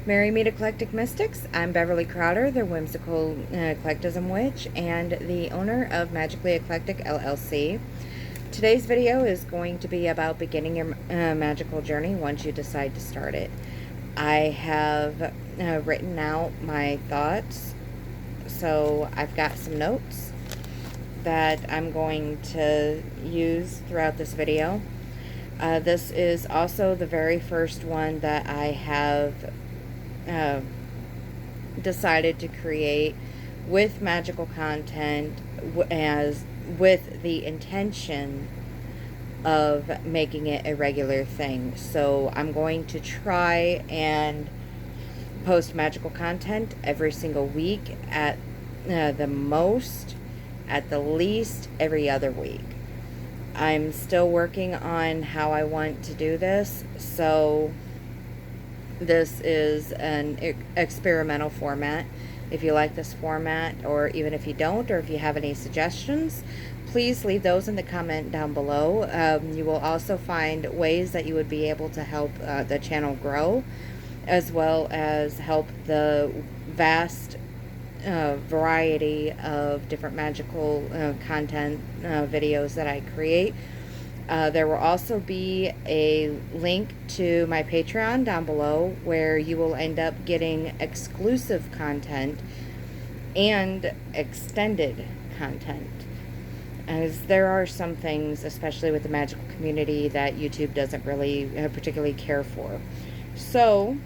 Merry Meet Eclectic Mystics. I'm Beverly Crowder, the whimsical eclectism witch and the owner of Magically Eclectic LLC. Today's video is going to be about beginning your magical journey once you decide to start it. I have written out my thoughts, so I've got some notes that I'm going to use throughout this video. This is also the very first one that I have decided to create with magical content as with the intention of making it a regular thing. So I'm going to try and post magical content every single week, at the most, at the least every other week. I'm still working on how I want to do this, so this is an experimental format. If you like this format, or even if you don't, or if you have any suggestions, please leave those in the comment down below. You will also find ways that you would be able to help the channel grow, as well as help the vast variety of different magical content videos that I create. There will also be a link to my Patreon down below, where you will end up getting exclusive content and extended content, as there are some things, especially with the magical community, that YouTube doesn't really particularly care for. So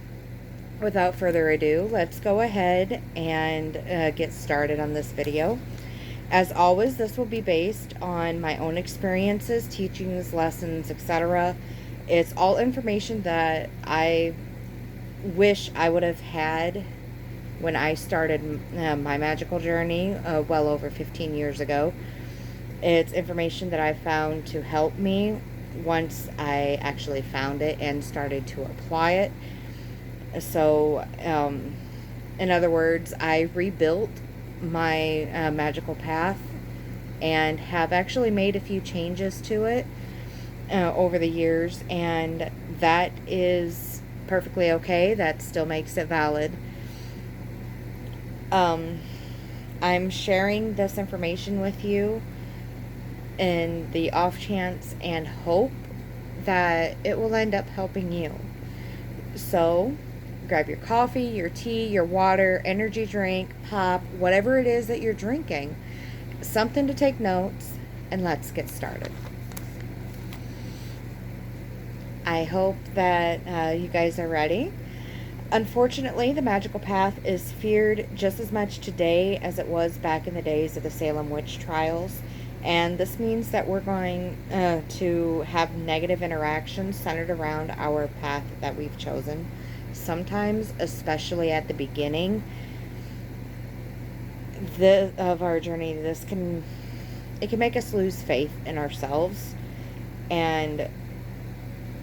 without further ado, let's go ahead and get started on this video. As always, this will be based on my own experiences, teachings, lessons, etc. It's all information that I wish I would have had when I started my magical journey well over 15 years ago. It's information that I found to help me once I actually found it and started to apply it. So, in other words, I rebuilt my Magickal Path and have actually made a few changes to it over the years, and that is perfectly okay. That still makes it valid. I'm sharing this information with you in the off chance and hope that it will end up helping you. So grab your coffee, your tea, your water, energy drink, pop, whatever it is that you're drinking, something to take notes, and let's get started. I hope that you guys are ready. Unfortunately, the Magickal Path is feared just as much today as it was back in the days of the Salem witch trials, and this means that we're going to have negative interactions centered around our path that we've chosen. Sometimes, especially at the beginning of our journey, it can make us lose faith in ourselves and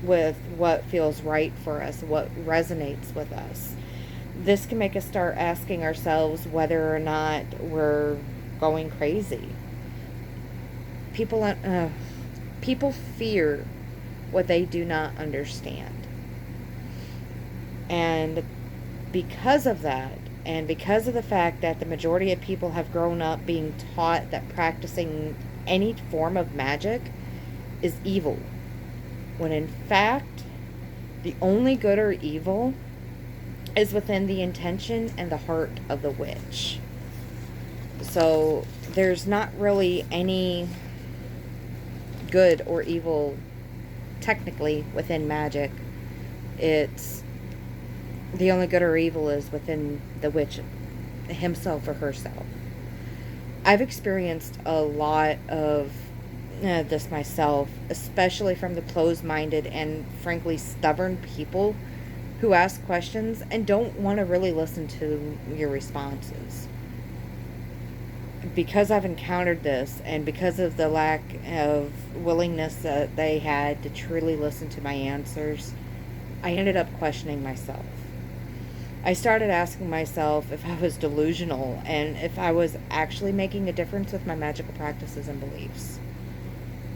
with what feels right for us, what resonates with us. This can make us start asking ourselves whether or not we're going crazy. People fear what they do not understand. And because of that, and because of the fact that the majority of people have grown up being taught that practicing any form of magic is evil, when in fact, the only good or evil is within the intention and the heart of the witch. So there's not really any good or evil technically within magic. It's the only good or evil is within the witch himself or herself. I've experienced a lot of this myself, especially from the closed-minded and frankly stubborn people who ask questions and don't want to really listen to your responses. Because I've encountered this, and because of the lack of willingness that they had to truly listen to my answers, I ended up questioning myself. I started asking myself if I was delusional and if I was actually making a difference with my magical practices and beliefs.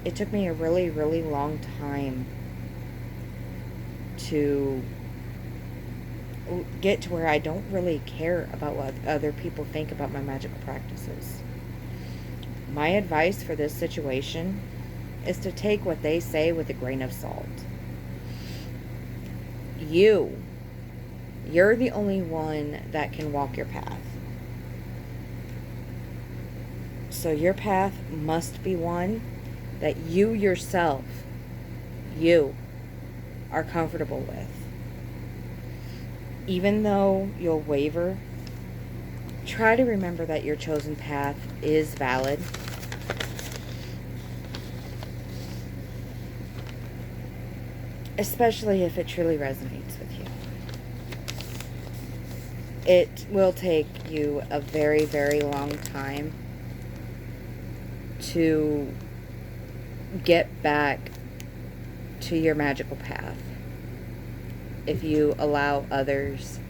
It took me a really, really long time to get to where I don't really care about what other people think about my magical practices. My advice for this situation is to take what they say with a grain of salt. You're the only one that can walk your path. So your path must be one that you yourself, you, are comfortable with. Even though you'll waver, try to remember that your chosen path is valid. Especially if it truly resonates with you. It will take you a very, very long time to get back to your magical path if you allow others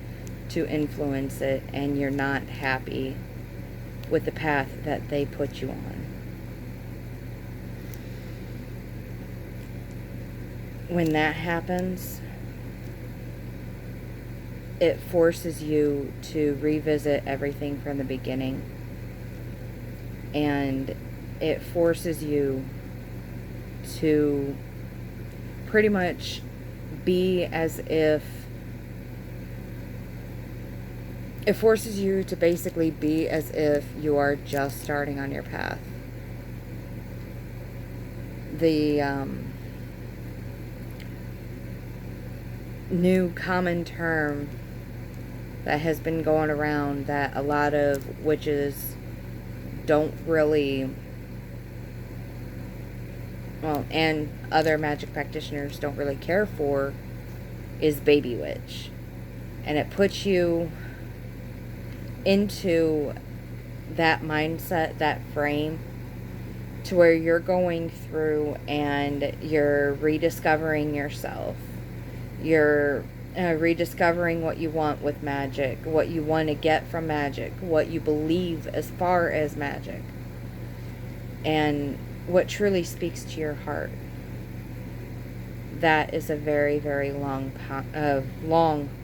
to influence it and you're not happy with the path that they put you on. When that happens, it forces you to revisit everything from the beginning, and it forces you to pretty much be as if it forces you to basically be as if you are just starting on your path. The new common term that has been going around that a lot of witches don't really, well, and other magic practitioners don't really care for, is baby witch. And it puts you into that mindset, that frame, to where you're going through and you're rediscovering yourself. You're rediscovering what you want with magic, what you want to get from magic, what you believe as far as magic, and what truly speaks to your heart. That is a very, very long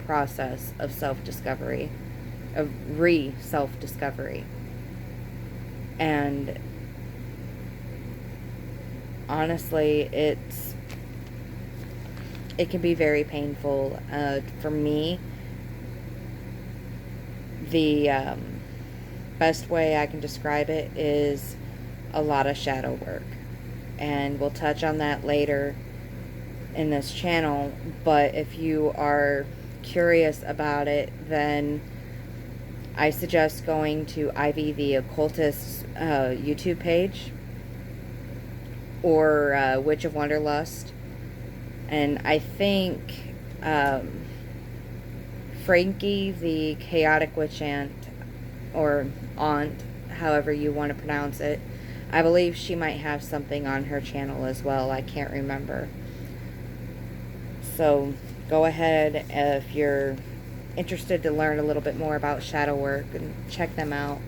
process of self-discovery, of self-discovery. And honestly, it can be very painful. For me, the best way I can describe it is a lot of shadow work. And we'll touch on that later in this channel. But if you are curious about it, then I suggest going to Ivy the Occultist's YouTube page, or Witch of Wonderlust. And I think Frankie, the Chaotic Witch Aunt, or Aunt, however you want to pronounce it, I believe she might have something on her channel as well. I can't remember. So go ahead if you're interested to learn a little bit more about shadow work and check them out.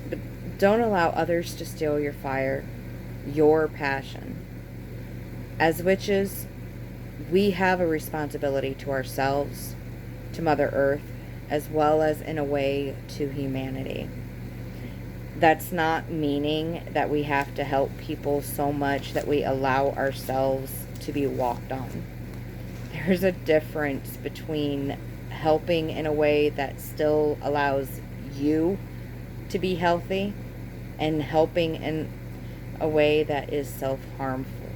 But don't allow others to steal your fire, your passion. As witches, we have a responsibility to ourselves, to Mother Earth, as well as in a way to humanity. That's not meaning that we have to help people so much that we allow ourselves to be walked on. There's a difference between helping in a way that still allows you to be healthy and helping in a way that is self-harmful.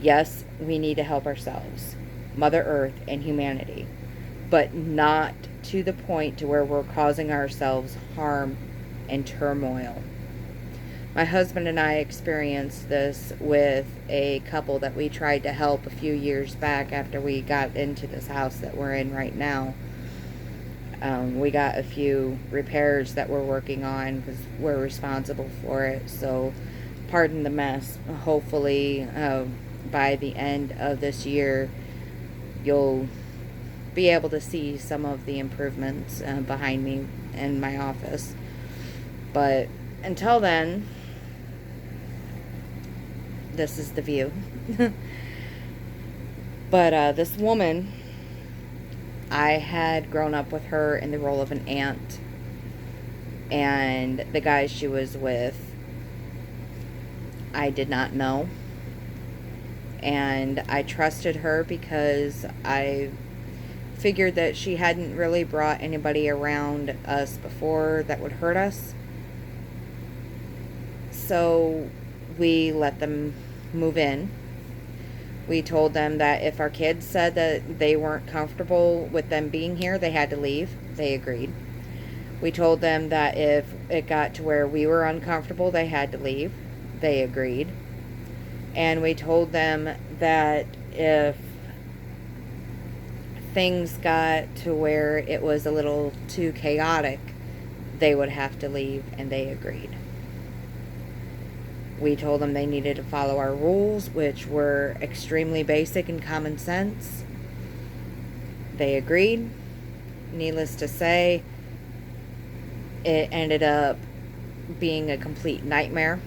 Yes, we need to help ourselves, Mother Earth, and humanity, but not to the point to where we're causing ourselves harm and turmoil. My husband and I experienced this with a couple that we tried to help a few years back after we got into this house that we're in right now. We got a few repairs that we're working on because we're responsible for it. So pardon the mess. Hopefully by the end of this year you'll be able to see some of the improvements behind me in my office. But until then, this is the view. But this woman, I had grown up with her in the role of an aunt, and the guy she was with, I did not know. And I trusted her because I figured that she hadn't really brought anybody around us before that would hurt us. So we let them move in. We told them that if our kids said that they weren't comfortable with them being here, they had to leave. They agreed. We told them that if it got to where we were uncomfortable, they had to leave. They agreed. And we told them that if things got to where it was a little too chaotic, they would have to leave, and they agreed. We told them they needed to follow our rules, which were extremely basic and common sense. They agreed. Needless to say, it ended up being a complete nightmare.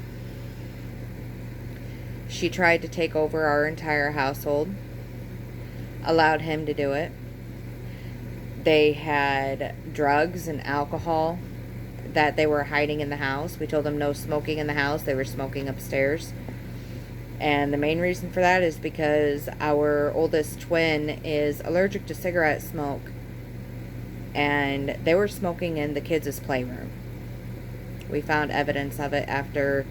She tried to take over our entire household, allowed him to do it. They had drugs and alcohol that they were hiding in the house. We told them no smoking in the house. They were smoking upstairs. And the main reason for that is because our oldest twin is allergic to cigarette smoke. And they were smoking in the kids' playroom. We found evidence of it after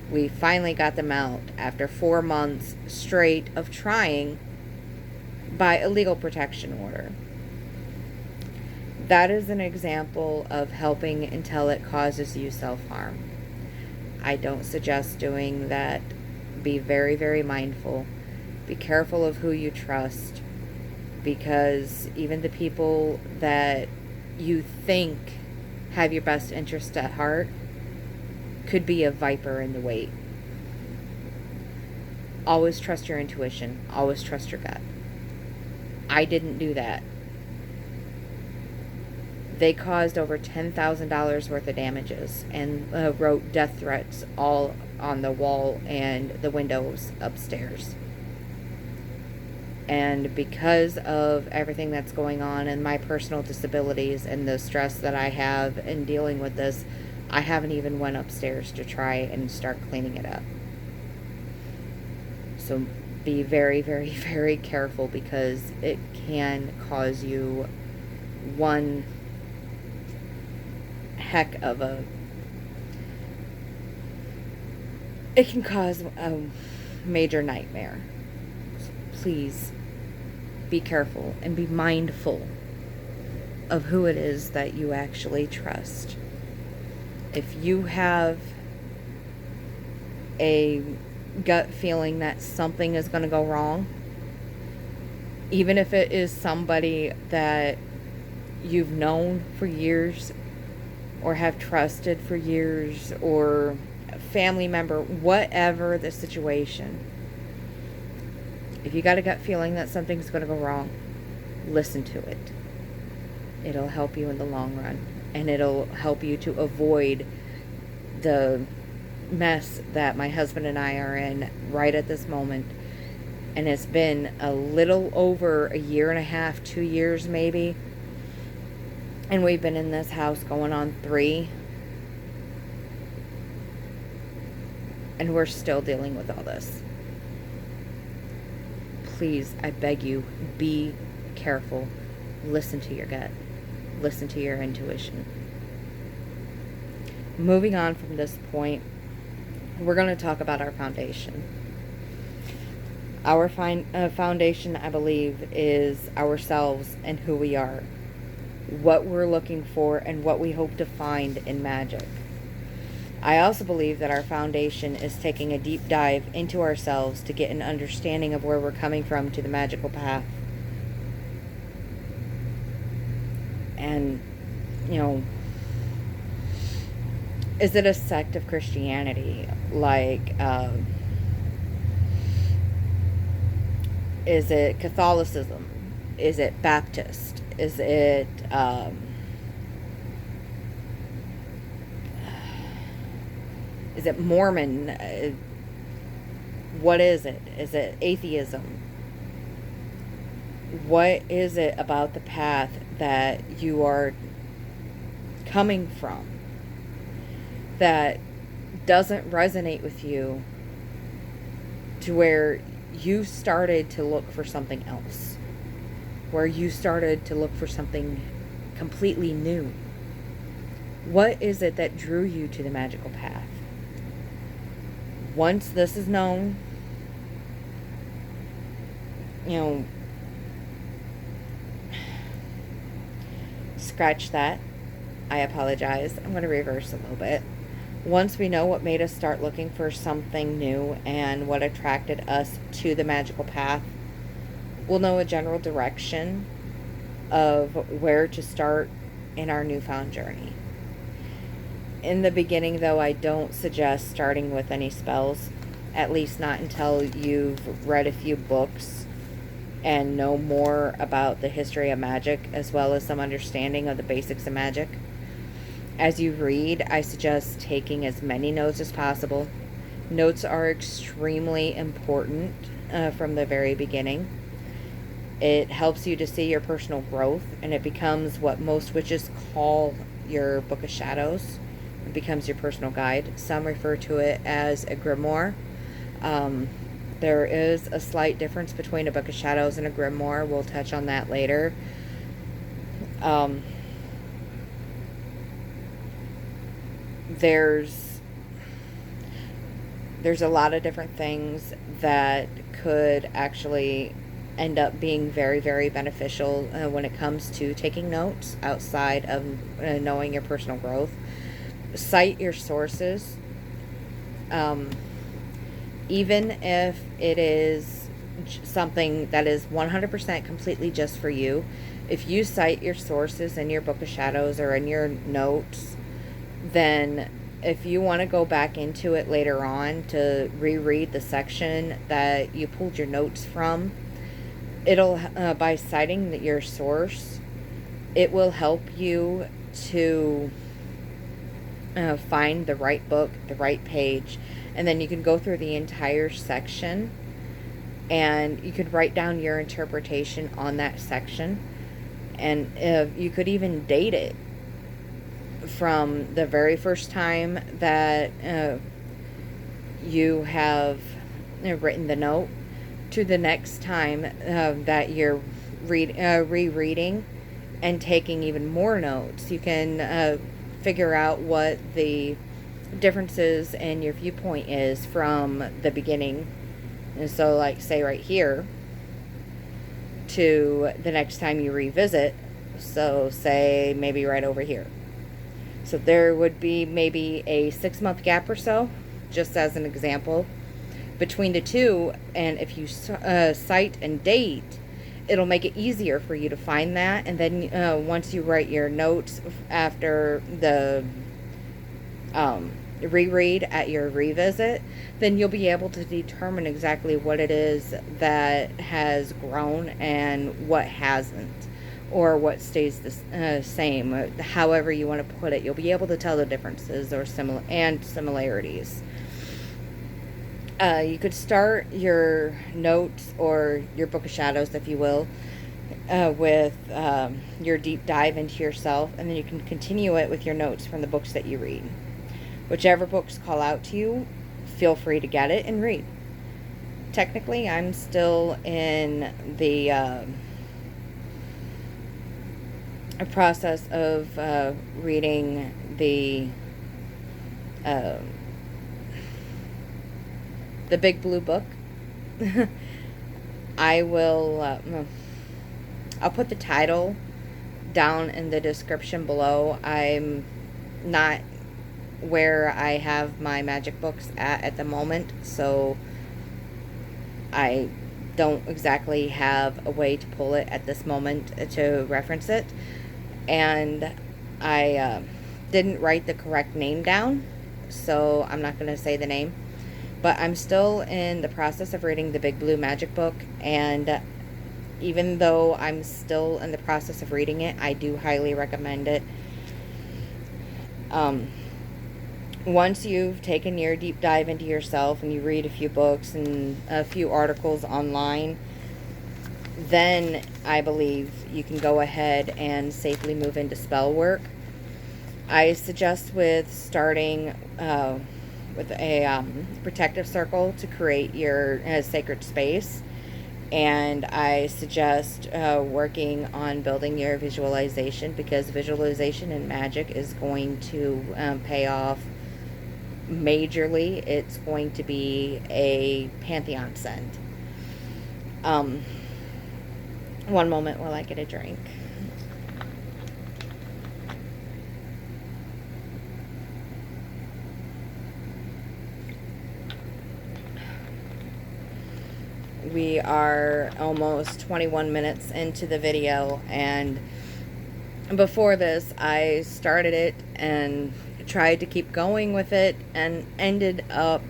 we finally got them out, after 4 months straight of trying by a legal protection order. That is an example of helping until it causes you self-harm. I don't suggest doing that. Be very, very mindful. Be careful of who you trust, because even the people that you think have your best interest at heart could be a viper in the wait. Always trust your intuition. Always trust your gut. I didn't do that. They caused over $10,000 worth of damages and wrote death threats all on the wall and the windows upstairs. And because of everything that's going on and my personal disabilities and the stress that I have in dealing with this, I haven't even went upstairs to try and start cleaning it up. So be very, very, very careful, because it can cause you one heck of a... It can cause a major nightmare. So please be careful and be mindful of who it is that you actually trust. If you have a gut feeling that something is going to go wrong, even if it is somebody that you've known for years or have trusted for years, or a family member, whatever the situation, if you got a gut feeling that something's going to go wrong, listen to it. It'll help you in the long run. And it'll help you to avoid the mess that my husband and I are in right at this moment. And it's been a little over a year and a half, 2 years maybe. And we've been in this house going on 3. And we're still dealing with all this. Please, I beg you, be careful. Listen to your gut. Listen to your intuition. Moving on from this point, we're going to talk about our foundation. Our foundation, I believe, is ourselves and who we are, what we're looking for, and what we hope to find in Magick. I also believe that our foundation is taking a deep dive into ourselves to get an understanding of where we're coming from to the Magickal Path. And, is it a sect of Christianity? Like, is it Catholicism? Is it Baptist? Is it, is it Mormon? What is it? Is it atheism? What is it about the path that you are coming from that doesn't resonate with you to where you started to look for something else? Where you started to look for something completely new? What is it that drew you to the magical path? Once this is known, you know, scratch that. I apologize. I'm going to reverse a little bit. Once we know what made us start looking for something new and what attracted us to the magical path, we'll know a general direction of where to start in our newfound journey. In the beginning, though, I don't suggest starting with any spells, at least not until you've read a few books and know more about the history of magic, as well as some understanding of the basics of magic. As you read, I suggest taking as many notes as possible. Notes are extremely important from the very beginning. It helps you to see your personal growth, and it becomes what most witches call your Book of Shadows. It becomes your personal guide. Some refer to it as a grimoire. There is a slight difference between a Book of Shadows and a grimoire. We'll touch on that later. There's a lot of different things that could actually end up being very, very beneficial when it comes to taking notes outside of knowing your personal growth. Cite your sources. Even if it is something that is 100% completely just for you, if you cite your sources in your Book of Shadows or in your notes, then if you want to go back into it later on to reread the section that you pulled your notes from, it'll by citing your source, it will help you to find the right book, the right page, and then you can go through the entire section and you could write down your interpretation on that section, and you could even date it from the very first time that you have written the note to the next time that you're rereading and taking even more notes. You can figure out what the differences in your viewpoint is from the beginning. And so, like, say right here to the next time you revisit, so say maybe right over here. So there would be maybe a 6-month gap or so, just as an example, between the two. And if you cite and date, it'll make it easier for you to find that. And then once you write your notes after the reread at your revisit, then you'll be able to determine exactly what it is that has grown and what hasn't, or what stays the same, however you want to put it. You'll be able to tell the differences or similarities. You could start your notes or your Book of Shadows, if you will, with your deep dive into yourself, and then you can continue it with your notes from the books that you read. Whichever books call out to you, feel free to get it and read. Technically, I'm still in the process of reading the Big Blue Book. I'll put the title down in the description below. I'm not where I have my magic books at the moment, so I don't exactly have a way to pull it at this moment to reference it, and I didn't write the correct name down, so I'm not going to say the name. But I'm still in the process of reading the Big Blue Magic Book, and even though I'm still in the process of reading it, I do highly recommend it. Once you've taken your deep dive into yourself and you read a few books and a few articles online, then I believe you can go ahead and safely move into spell work. I suggest with starting with a protective circle to create your sacred space. And I suggest working on building your visualization, because visualization in Magick is going to pay off majorly. It's going to be a Pantheon send. One moment while I get a drink. We are almost 21 minutes into the video, and before this I started it and tried to keep going with it and ended up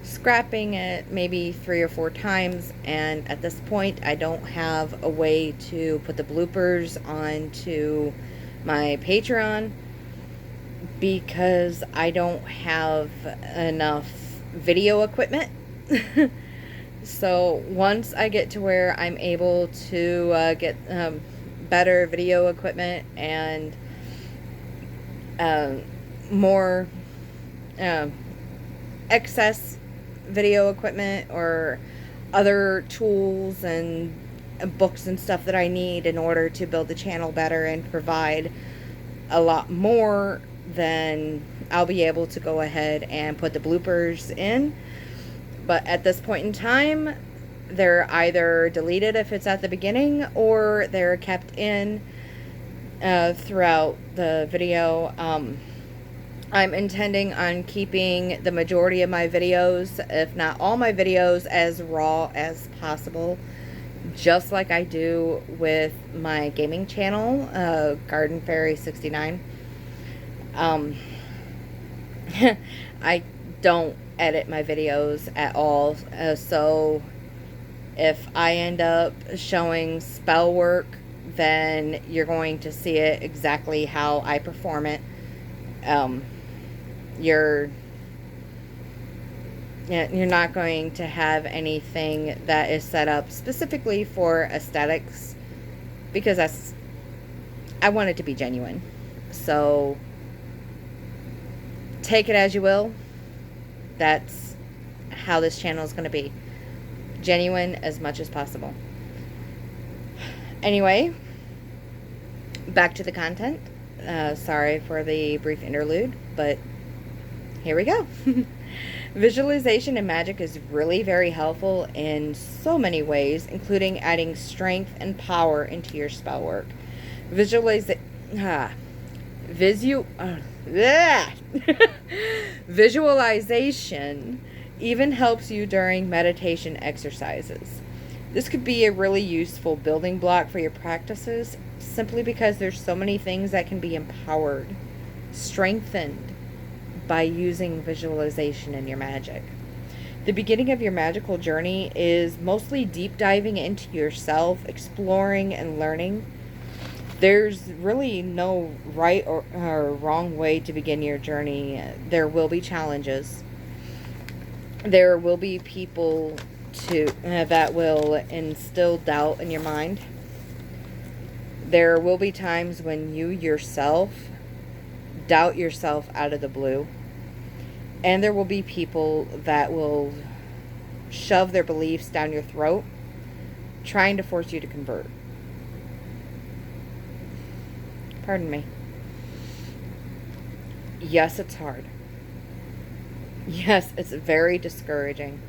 scrapping it maybe 3 or 4 times, and at this point I don't have a way to put the bloopers onto my Patreon because I don't have enough video equipment. So once I get to where I'm able to get better video equipment and more excess video equipment or other tools and books and stuff that I need in order to build the channel better and provide a lot more, then I'll be able to go ahead and put the bloopers in. But at this point in time, they're either deleted if it's at the beginning, or they're kept in throughout the video. I'm intending on keeping the majority of my videos, if not all my videos, as raw as possible, just like I do with my gaming channel, Garden Fairy 69. I don't edit my videos at all, so if I end up showing spell work, then you're going to see it exactly how I perform it. You're not going to have anything that is set up specifically for aesthetics, because I want it to be genuine. So take it as you will. That's how this channel is going to be. Genuine as much as possible. Anyway, back to the content. Sorry for the brief interlude, but here we go. Visualization in Magick is really very helpful in so many ways, including adding strength and power into your spell work. Visualization even helps you during meditation exercises. This could be a really useful building block for your practices, simply because there's so many things that can be empowered, strengthened by using visualization in your magic. The beginning of your magical journey is mostly deep diving into yourself, exploring and learning. There's really no right or wrong way to begin your journey. There will be challenges. There will be people that will instill doubt in your mind. There will be times when you yourself doubt yourself out of the blue. And there will be people that will shove their beliefs down your throat, trying to force you to convert. Pardon me. Yes, it's hard. Yes, it's very discouraging.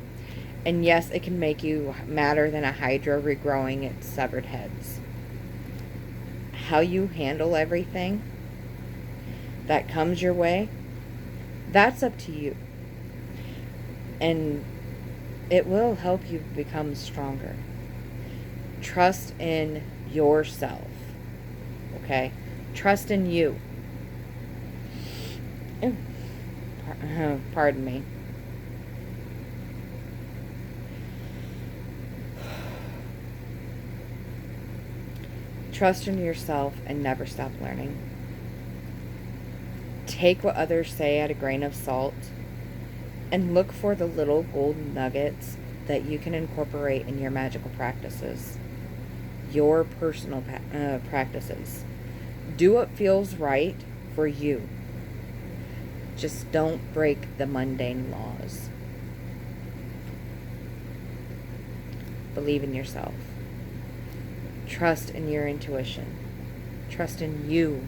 And yes, it can make you madder than a hydra regrowing its severed heads. How you handle everything that comes your way, that's up to you. And it will help you become stronger. Trust in yourself. Okay? Trust in you. Pardon me. Trust in yourself and never stop learning. Take what others say at a grain of salt, and look for the little gold nuggets that you can incorporate in your magical practices, your personal practices. Do what feels right for you. Just don't break the mundane laws. Believe in yourself. Trust in your intuition. Trust in you.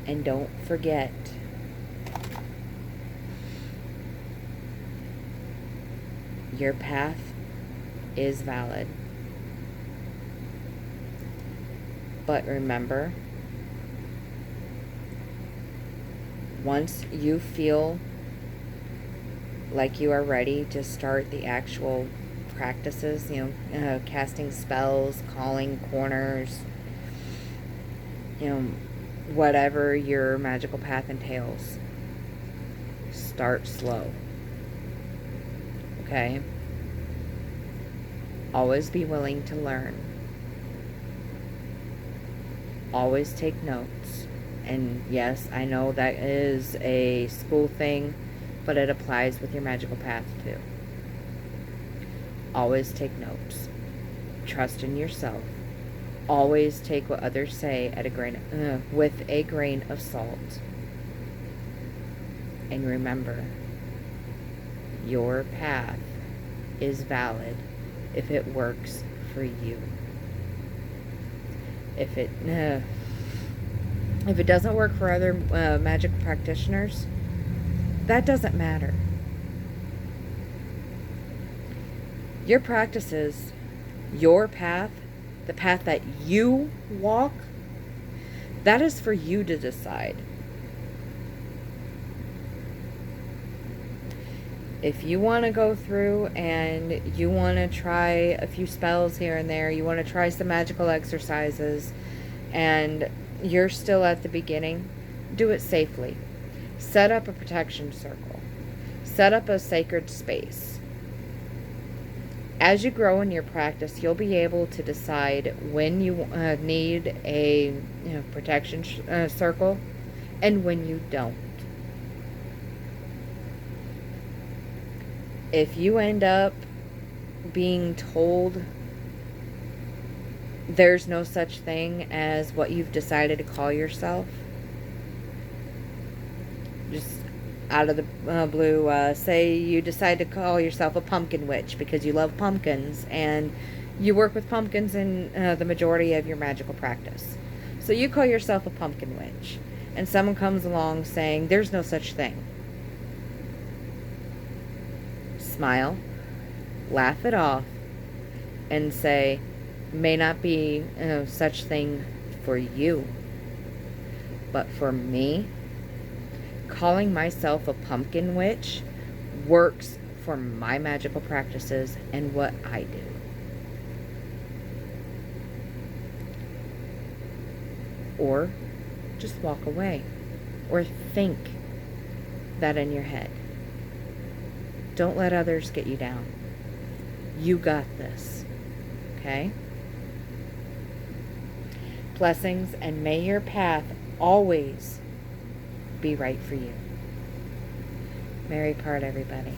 And don't forget, your path is valid. But remember, once you feel like you are ready to start the actual practices, casting spells, calling corners, whatever your magical path entails, start slow. Okay? Always be willing to learn. Always take notes. And yes, I know that is a school thing, but it applies with your magical path too. Always take notes. Trust in yourself. Always take what others say with a grain of salt. And remember, your path is valid if it works for you. If it doesn't work for other magic practitioners, that doesn't matter. Your practices, your path, the path that you walk, that is for you to decide. If you want to go through and you want to try a few spells here and there, you want to try some magical exercises, and you're still at the beginning, do it safely. Set up a protection circle. Set up a sacred space. As you grow in your practice, you'll be able to decide when you need a protection circle and when you don't. If you end up being told there's no such thing as what you've decided to call yourself, just out of the blue, say you decide to call yourself a pumpkin witch because you love pumpkins and you work with pumpkins in the majority of your magical practice. So you call yourself a pumpkin witch, and someone comes along saying there's no such thing. Smile, laugh it off, and say, may not be such thing for you, but for me, calling myself a pumpkin witch works for my magical practices and what I do. Or just walk away, or think that in your head. Don't let others get you down. You got this. Okay? Blessings, and may your path always be right for you. Merry part, everybody.